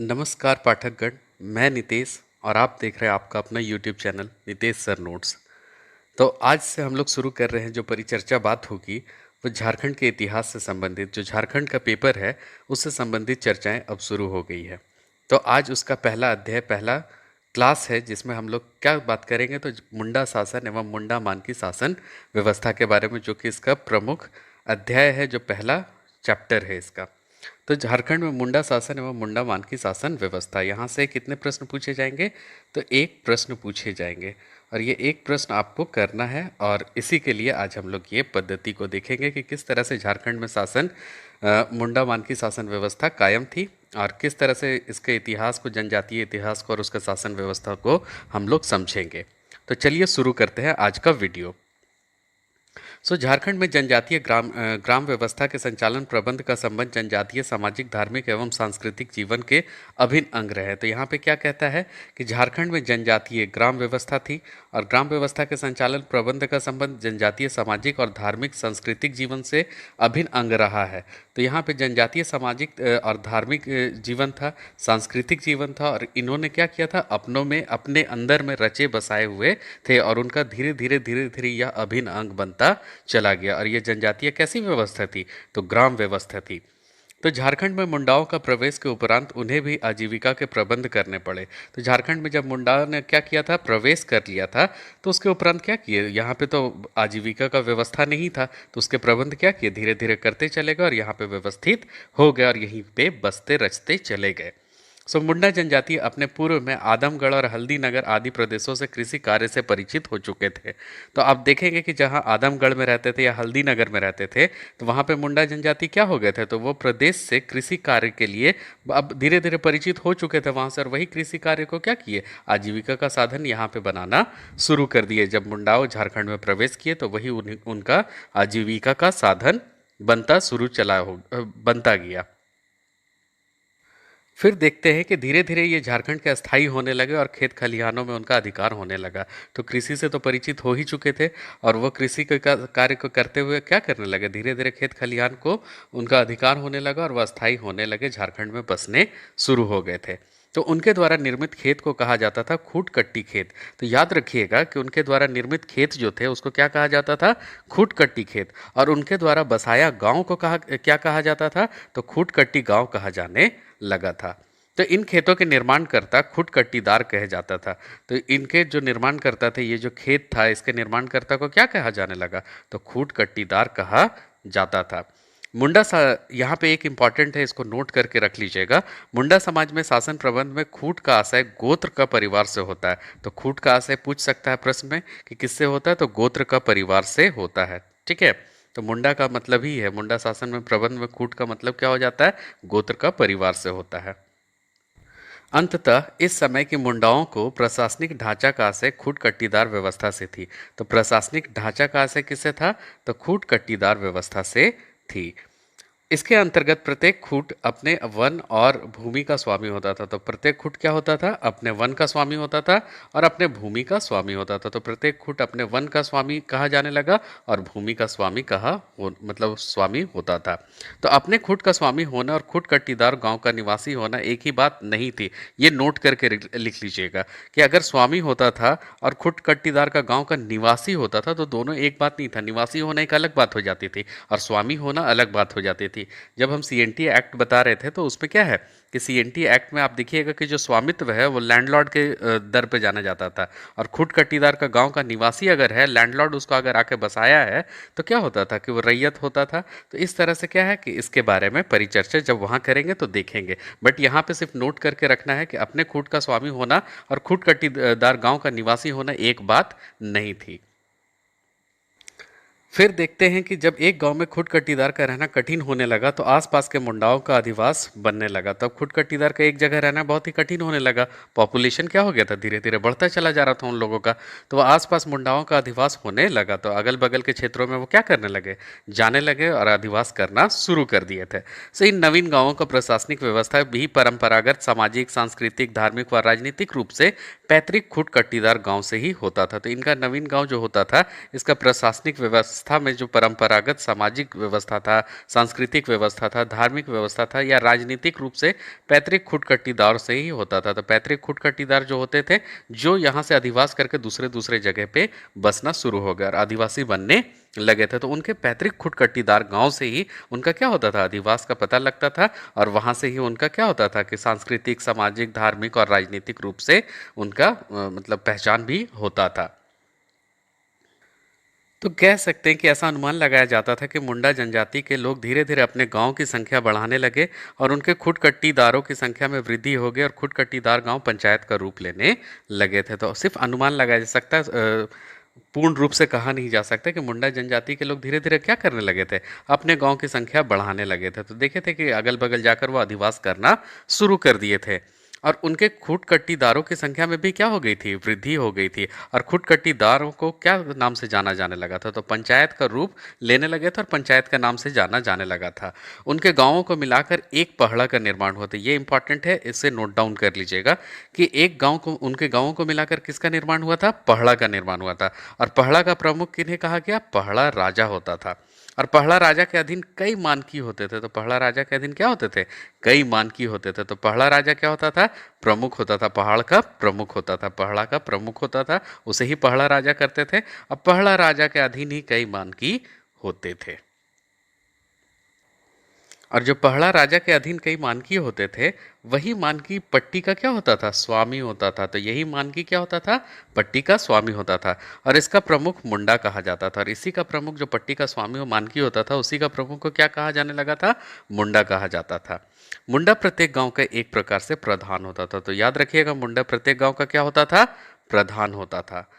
नमस्कार पाठकगण। मैं नितेश और आप देख रहे हैं आपका अपना YouTube channel Nitesh sir notes. तो आज से हम लोग शुरू कर रहे हैं, जो परिचर्चा बात होगी वो झारखंड के इतिहास से संबंधित, जो झारखंड का पेपर है उससे संबंधित चर्चाएं अब शुरू हो गई है। तो आज उसका पहला अध्याय, पहला क्लास है, जिसमें हम लोग क्या बात करेंगे तो मुंडा शासन एवं मुंडा मानकी शासन व्यवस्था के बारे में, जो कि इसका प्रमुख अध्याय है, जो पहला चैप्टर है इसका। तो झारखंड में मुंडा शासन एवं मुंडा मानकी शासन व्यवस्था, यहाँ से कितने प्रश्न पूछे जाएंगे तो एक प्रश्न पूछे जाएंगे, और ये एक प्रश्न आपको करना है। और इसी के लिए आज हम लोग ये पद्धति को देखेंगे कि किस तरह से झारखंड में शासन मुंडा मानकी शासन व्यवस्था कायम थी, और किस तरह से इसके इतिहास को, जनजातीय इतिहास को और उसका शासन व्यवस्था को हम लोग समझेंगे। तो चलिए शुरू करते हैं आज का वीडियो। झारखंड में जनजातीय ग्राम व्यवस्था के संचालन प्रबंध का संबंध जनजातीय सामाजिक, धार्मिक एवं सांस्कृतिक जीवन के अभिन्न अंग रहे। तो यहाँ पे क्या कहता है कि झारखंड में जनजातीय ग्राम व्यवस्था थी, और ग्राम व्यवस्था के संचालन प्रबंध का संबंध जनजातीय सामाजिक और धार्मिक सांस्कृतिक जीवन से अभिन्न अंग रहा है। तो यहाँ पे जनजातीय सामाजिक और धार्मिक जीवन था, सांस्कृतिक जीवन था, और इन्होंने क्या किया था, अपनों में, अपने अंदर में रचे बसाए हुए थे, और उनका धीरे धीरे यह अभिन्न अंग बनता चला गया। और ये जनजातीय कैसी व्यवस्था थी, तो ग्राम व्यवस्था थी। तो झारखंड में मुंडाओं का प्रवेश के उपरांत उन्हें भी आजीविका के प्रबंध करने पड़े। तो झारखंड में जब मुंडाओं ने क्या किया था, प्रवेश कर लिया था, तो उसके उपरांत क्या किए, यहाँ पे तो आजीविका का व्यवस्था नहीं था, तो उसके प्रबंध क्या किए, धीरे धीरे करते चले गए और यहाँ पे व्यवस्थित हो गए और यहीं पे बसते रचते चले गए। मुंडा जनजाति अपने पूर्व में आदमगढ़ और हल्दी नगर आदि प्रदेशों से कृषि कार्य से परिचित हो चुके थे। तो आप देखेंगे कि जहां आदमगढ़ में रहते थे या हल्दी नगर में रहते थे, तो वहां पे मुंडा जनजाति क्या हो गए थे, तो वो प्रदेश से कृषि कार्य के लिए अब धीरे धीरे परिचित हो चुके थे वहां से, और वही कृषि कार्य को क्या किए, आजीविका का साधन यहाँ पे बनाना शुरू कर दिए। जब मुंडाओं झारखंड में प्रवेश किए तो वही उनका आजीविका का साधन बनता गया। फिर देखते हैं कि धीरे धीरे ये झारखंड के अस्थायी होने लगे और खेत खलिहानों में उनका अधिकार होने लगा। तो कृषि से तो परिचित हो ही चुके थे, और वो कृषि के कार्य को करते हुए क्या करने लगे, धीरे धीरे खेत खलिहान को उनका अधिकार होने लगा और वह अस्थायी होने लगे, झारखंड में बसने शुरू हो गए थे। तो उनके द्वारा निर्मित खेत को कहा जाता था खूट कट्टी खेत। तो याद रखिएगा कि उनके द्वारा निर्मित खेत जो थे उसको क्या कहा जाता था, खूट कट्टी खेत। और उनके द्वारा बसाया गांव को क्या कहा जाता था, तो खूट कट्टी गांव कहा जाने लगा था। तो इन खेतों के निर्माणकर्ता खुट कट्टीदार कहे जाता था। तो इनके जो निर्माणकर्ता थे, ये जो खेत था, इसके निर्माणकर्ता को क्या कहा जाने लगा, तो खूट कट्टीदार कहा जाता था। यहाँ पे एक इंपॉर्टेंट है, इसको नोट करके रख लीजिएगा। मुंडा समाज में शासन प्रबंध में खूट का आशय गोत्र का परिवार से होता है। तो खूट का आशय पूछ सकता है प्रश्न में कि किससे होता है, तो गोत्र का परिवार से होता है। ठीक है, तो मुंडा का मतलब ही है, मुंडा शासन में प्रबंध में खूट का मतलब क्या हो जाता है, गोत्र का परिवार से होता है। अंततः इस समय की मुंडाओं को प्रशासनिक ढांचा का आशय खूट कट्टीदार व्यवस्था से थी। तो प्रशासनिक ढांचा का आशय किससे था, तो खूट कट्टीदार व्यवस्था से थी। इसके अंतर्गत प्रत्येक खूट अपने वन और भूमि का स्वामी होता था। तो प्रत्येक खूट क्या होता था, अपने वन का स्वामी होता था और अपने भूमि का स्वामी होता था। तो प्रत्येक खूट अपने वन का स्वामी कहा जाने लगा और भूमि का स्वामी मतलब स्वामी होता था। तो अपने खूट का स्वामी होना और खूट कट्टीदार गांव का निवासी होना एक ही बात नहीं थी। ये नोट करके लिख लीजिएगा कि अगर स्वामी होता था और खूट कट्टीदार का गांव का निवासी होता था तो दोनों एक बात नहीं था। निवासी होना एक अलग बात हो जाती थी और स्वामी होना अलग बात हो जाती थी। जब हम सीएनटी एक्ट बता रहे थे तो उसमें क्या है कि सीएनटी एक्ट में आप देखिएगा कि जो स्वामित्व है वो लैंडलॉर्ड के दर पे जाना जाता था, और खुद कट्टीदार का गांव का निवासी अगर है, लैंडलॉर्ड उसको अगर आके बसाया है, तो क्या होता था कि वो रैयत होता था। तो इस तरह से क्या है कि इसके बारे में परिचर्चा जब वहां करेंगे तो देखेंगे, बट यहाँ पे सिर्फ नोट करके रखना है कि अपने खूट का स्वामी होना और खुद कट्टीदार गांव का निवासी होना एक बात नहीं थी। फिर देखते हैं कि जब एक गांव में खुद कट्टीदार का रहना कठिन होने लगा तो आसपास के मुंडाओं का अधिवास बनने लगा। तब खुद कट्टीदार का एक जगह रहना बहुत ही कठिन होने लगा। पॉपुलेशन क्या हो गया था, धीरे धीरे बढ़ता चला जा रहा था उन लोगों का। तो वह आसपास मुंडाओं का अधिवास होने लगा, तो अगल बगल के क्षेत्रों में वो क्या करने लगे, जाने लगे और अधिवास करना शुरू कर दिए थे। सो इन नवीन गांवों का प्रशासनिक व्यवस्था भी परंपरागत सामाजिक, सांस्कृतिक, धार्मिक व राजनीतिक रूप से पैतृक खुद कट्टीदार गांव से ही होता था। तो इनका नवीन गांव जो होता था, इसका प्रशासनिक व्यवस्था व्यवस्था में जो परंपरागत सामाजिक व्यवस्था था, सांस्कृतिक व्यवस्था था, धार्मिक व्यवस्था था या राजनीतिक रूप से पैतृक खुटकटीदार से ही होता था। तो पैतृक खुटकटीदार जो होते थे, जो यहाँ से अधिवास करके दूसरे दूसरे जगह पे बसना शुरू हो गया और आदिवासी बनने लगे थे, तो उनके पैतृक खुटकटीदार गांव से ही उनका क्या होता था, अधिवास का पता लगता था और वहां से ही उनका क्या होता था कि सांस्कृतिक, सामाजिक, धार्मिक और राजनीतिक रूप से उनका मतलब पहचान भी होता था। तो कह सकते हैं कि ऐसा अनुमान लगाया जाता था कि मुंडा जनजाति के लोग धीरे धीरे अपने गांव की संख्या बढ़ाने लगे और उनके खुटकट्टीदारों की संख्या में वृद्धि हो गई और खुटकट्टीदार गांव पंचायत का रूप लेने लगे थे। तो सिर्फ अनुमान लगाया जा सकता है, पूर्ण रूप से कहा नहीं जा सकता कि मुंडा जनजाति के लोग धीरे धीरे क्या करने लगे थे, अपने गांव की संख्या बढ़ाने लगे थे। तो देखे थे कि अगल बगल जाकर वो अधिवास करना शुरू कर दिए थे और उनके खुटकट्टीदारों की संख्या में भी क्या हो गई थी, वृद्धि हो गई थी और खुटकट्टीदारों को क्या नाम से जाना जाने लगा था, तो पंचायत का रूप लेने लगे थे और पंचायत का नाम से जाना जाने लगा था। उनके गांवों को मिलाकर एक पहड़ा का निर्माण होता है, ये इंपॉर्टेंट है, इसे नोट डाउन कर लीजिएगा कि एक गांव को, उनके गांवों को मिलाकर किसका निर्माण हुआ था, पहड़ा का निर्माण हुआ था। और पहड़ा का प्रमुख किन्हें कहा गया, पहड़ा राजा होता था और पहला राजा के अधीन कई मानकी होते थे। तो पहला राजा के अधीन क्या होते थे, कई मानकी होते थे। तो पहला राजा क्या होता था, प्रमुख होता था, पहाड़ का प्रमुख होता था, पहाड़ा का प्रमुख होता था, उसे ही पहला राजा करते थे। अब पहला राजा के अधीन ही कई मानकी होते थे और जो पहला राजा के अधीन कई मानकी होते थे, वही मानकी पट्टी का क्या होता था, स्वामी होता था। तो यही मानकी क्या होता था, पट्टी का स्वामी होता था और इसका प्रमुख मुंडा कहा जाता था। और इसी का प्रमुख जो पट्टी का स्वामी और मानकी होता था, उसी का प्रमुख को क्या कहा जाने लगा था, मुंडा कहा जाता था। मुंडा प्रत्येक गांव का एक प्रकार से प्रधान होता था। तो याद रखिएगा, मुंडा प्रत्येक गांव का क्या होता था, प्रधान होता था।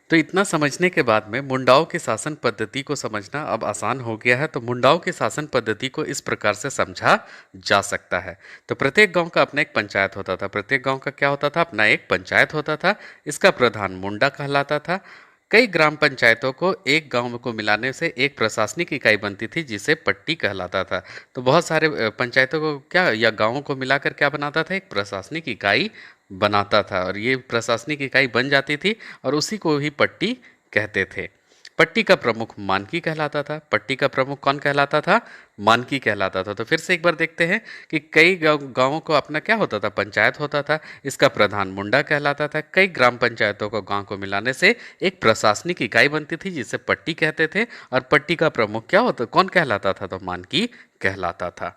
तो इतना समझने के बाद में मुंडाओं की शासन पद्धति को समझना अब आसान हो गया है। तो मुंडाओं की शासन पद्धति को इस प्रकार से समझा जा सकता है। तो प्रत्येक गांव का अपना एक पंचायत होता था, प्रत्येक गांव का क्या होता था, अपना एक पंचायत होता था। इसका प्रधान मुंडा कहलाता था। कई ग्राम पंचायतों को एक गांव को मिलाने से एक प्रशासनिक इकाई बनती थी, जिसे पट्टी कहलाता था। तो बहुत सारे पंचायतों को क्या या गांवों को मिलाकर क्या बनाता था, एक प्रशासनिक इकाई बनाता था और ये प्रशासनिक इकाई बन जाती थी और उसी को ही पट्टी कहते थे। पट्टी का प्रमुख मानकी कहलाता था। पट्टी का प्रमुख कौन कहलाता था, मानकी कहलाता था। तो फिर से एक बार देखते हैं कि कई गांवों को अपना क्या होता था, पंचायत होता था। इसका प्रधान मुंडा कहलाता था। कई ग्राम पंचायतों को गांव को मिलाने से एक प्रशासनिक इकाई बनती थी, जिसे पट्टी कहते थे और पट्टी का प्रमुख क्या होता, कौन कहलाता था, तो मानकी कहलाता था।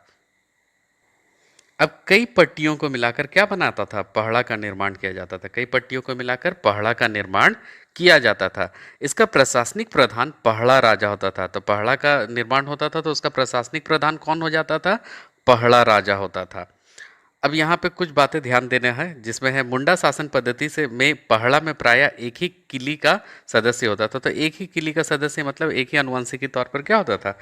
अब कई पट्टियों को मिलाकर क्या बनाता था, पहाड़ा का निर्माण किया जाता था। कई पट्टियों को मिलाकर पहाड़ा का निर्माण किया जाता था। इसका प्रशासनिक प्रधान पहाड़ा राजा होता था। तो पहाड़ा का निर्माण होता था तो उसका प्रशासनिक प्रधान कौन हो जाता था, पहाड़ा राजा होता था। अब यहाँ पे कुछ बातें ध्यान देना है, जिसमें है मुंडा शासन पद्धति से में पहला में प्रायः एक ही किली का सदस्य होता था। तो एक ही किली का सदस्य मतलब एक ही अनुवंशिक तौर पर क्या होता था,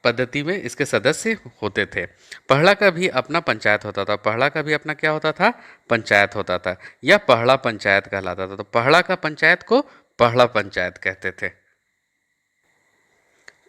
पद्धति में इसके सदस्य होते थे। पहला का भी अपना पंचायत होता था। पहला का भी अपना क्या होता था, पंचायत होता था। यह पहला पंचायत कहलाता था। तो पहला का पंचायत को पहला पंचायत कहते थे।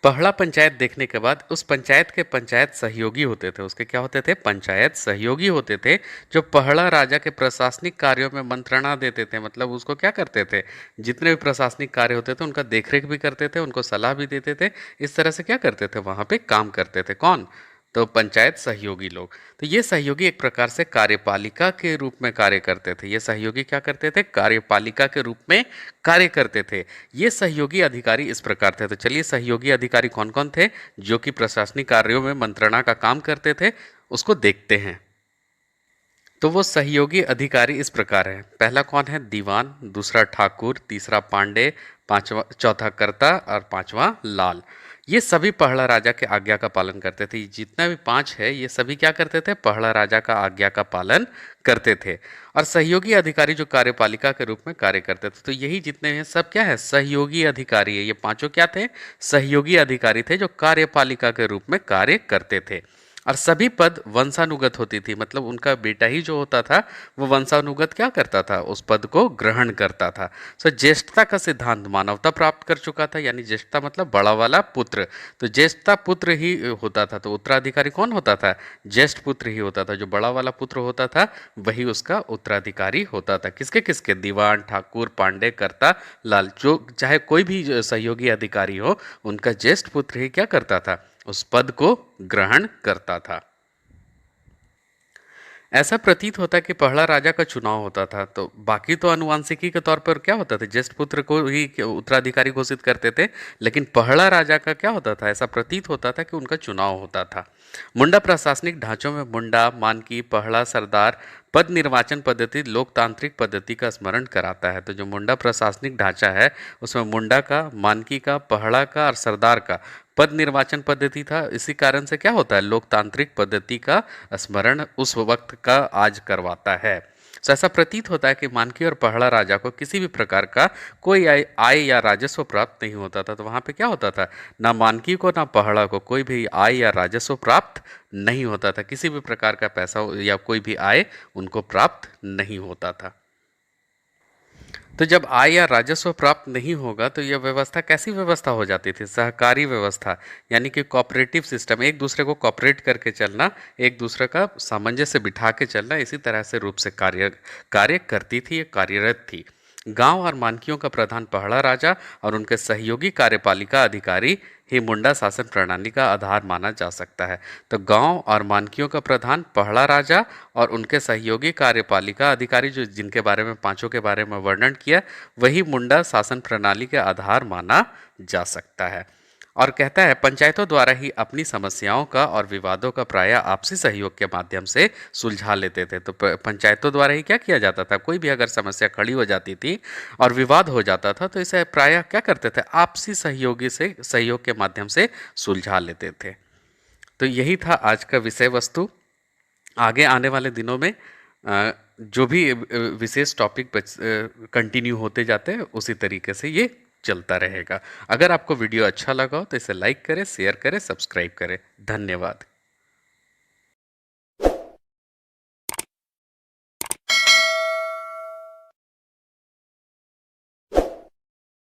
पहला पंचायत देखने के बाद उस पंचायत के पंचायत सहयोगी होते थे, उसके क्या होते थे, पंचायत सहयोगी होते थे, जो पहला राजा के प्रशासनिक कार्यों में मंत्रणा देते थे। मतलब उसको क्या करते थे, जितने भी प्रशासनिक कार्य होते थे उनका देखरेख भी करते थे, उनको सलाह भी देते थे। इस तरह से क्या करते थे, वहां पे काम करते थे। कौन, तो पंचायत सहयोगी लोग। तो ये सहयोगी एक प्रकार से कार्यपालिका के रूप में कार्य करते थे। ये सहयोगी क्या करते थे, कार्यपालिका के रूप में कार्य करते थे। ये सहयोगी अधिकारी इस प्रकार थे। तो चलिए, सहयोगी अधिकारी कौन कौन थे जो कि प्रशासनिक कार्यों में मंत्रणा का काम करते थे, उसको देखते हैं। तो वो सहयोगी अधिकारी इस प्रकार है। पहला कौन है, दीवान। दूसरा ठाकुर। तीसरा पांडे। पांचवा, चौथा कर्ता और पांचवा लाल। ये सभी पहला राजा के आज्ञा का पालन करते थे। जितना भी पांच है ये सभी क्या करते थे, पहला राजा का आज्ञा का पालन करते थे। और सहयोगी अधिकारी जो कार्यपालिका के रूप में कार्य करते थे। तो यही जितने हैं सब क्या है, सहयोगी अधिकारी है। ये पांचों क्या थे, सहयोगी अधिकारी थे जो कार्यपालिका के रूप में कार्य करते थे। और सभी पद वंशानुगत होती थी, मतलब उनका बेटा ही जो होता था वो वंशानुगत क्या करता था, उस पद को ग्रहण करता था। सो ज्येष्ठता का सिद्धांत मानवता प्राप्त कर चुका था, यानी ज्येष्ठता मतलब बड़ा वाला पुत्र। तो ज्येष्ठता पुत्र ही होता था, तो उत्तराधिकारी कौन होता था, ज्येष्ठ पुत्र ही होता था। जो बड़ा वाला पुत्र होता था वही उसका उत्तराधिकारी होता था। किसके किसके, दीवान, ठाकुर, पांडे, कर्ता, लाल, जो चाहे कोई भी जो सहयोगी अधिकारी हो, उनका ज्येष्ठ पुत्र ही क्या करता था, उस पद को ग्रहण करता था। ऐसा प्रतीत होता है कि पहला राजा का चुनाव होता था, तो बाकी तो अनुवांशिकी के तौर पर क्या होता था, ज्येष्ठ पुत्र को ही उत्तराधिकारी घोषित करते थे, लेकिन पहला राजा का क्या होता था, ऐसा प्रतीत होता था कि उनका चुनाव होता था। मुंडा प्रशासनिक ढांचों में मुंडा, मानकी, पहला, सरदार पद निर्वाचन पद्धति लोकतांत्रिक पद्धति का स्मरण कराता है। तो जो मुंडा प्रशासनिक ढांचा है उसमें मुंडा का, मानकी का, पहड़ा का और सरदार का पद निर्वाचन पद्धति था। इसी कारण से क्या होता है, लोकतांत्रिक पद्धति का स्मरण उस वक्त का आज करवाता है। तो ऐसा प्रतीत होता है कि मानकी और पहड़ा राजा को किसी भी प्रकार का कोई आय या राजस्व प्राप्त नहीं होता था। तो वहां पे क्या होता था, ना मानकी को ना पहड़ा को कोई भी आय या राजस्व प्राप्त नहीं होता था, किसी भी प्रकार का पैसा या कोई भी आय उनको प्राप्त नहीं होता था। तो जब आय या राजस्व प्राप्त नहीं होगा तो यह व्यवस्था कैसी व्यवस्था हो जाती थी, सहकारी व्यवस्था, यानी कि कोऑपरेटिव सिस्टम, एक दूसरे को कोऑपरेट करके चलना, एक दूसरे का सामंजस्य बिठा के चलना, इसी तरह से रूप से कार्य कार्य करती थी, ये कार्यरत थी। गांव और मानकियों का प्रधान पहला राजा और उनके सहयोगी कार्यपालिका अधिकारी ही मुंडा शासन प्रणाली का आधार माना जा सकता है। तो गांव और मानकियों का प्रधान पहला राजा और उनके सहयोगी कार्यपालिका अधिकारी, जो जिनके बारे में पांचों के बारे में वर्णन किया, वही मुंडा शासन प्रणाली के आधार माना जा सकता है। और कहता है पंचायतों द्वारा ही अपनी समस्याओं का और विवादों का प्रायः आपसी सहयोग के माध्यम से सुलझा लेते थे। तो पंचायतों द्वारा ही क्या किया जाता था, कोई भी अगर समस्या खड़ी हो जाती थी और विवाद हो जाता था तो इसे प्रायः क्या करते थे, आपसी सहयोगी से सहयोग के माध्यम से सुलझा लेते थे। तो यही था आज का विषय वस्तु। आगे आने वाले दिनों में जो भी विशेष टॉपिक कंटिन्यू होते जाते हैं उसी तरीके से ये चलता रहेगा। अगर आपको वीडियो अच्छा लगा हो तो इसे लाइक करें, शेयर करें, सब्सक्राइब करें। धन्यवाद।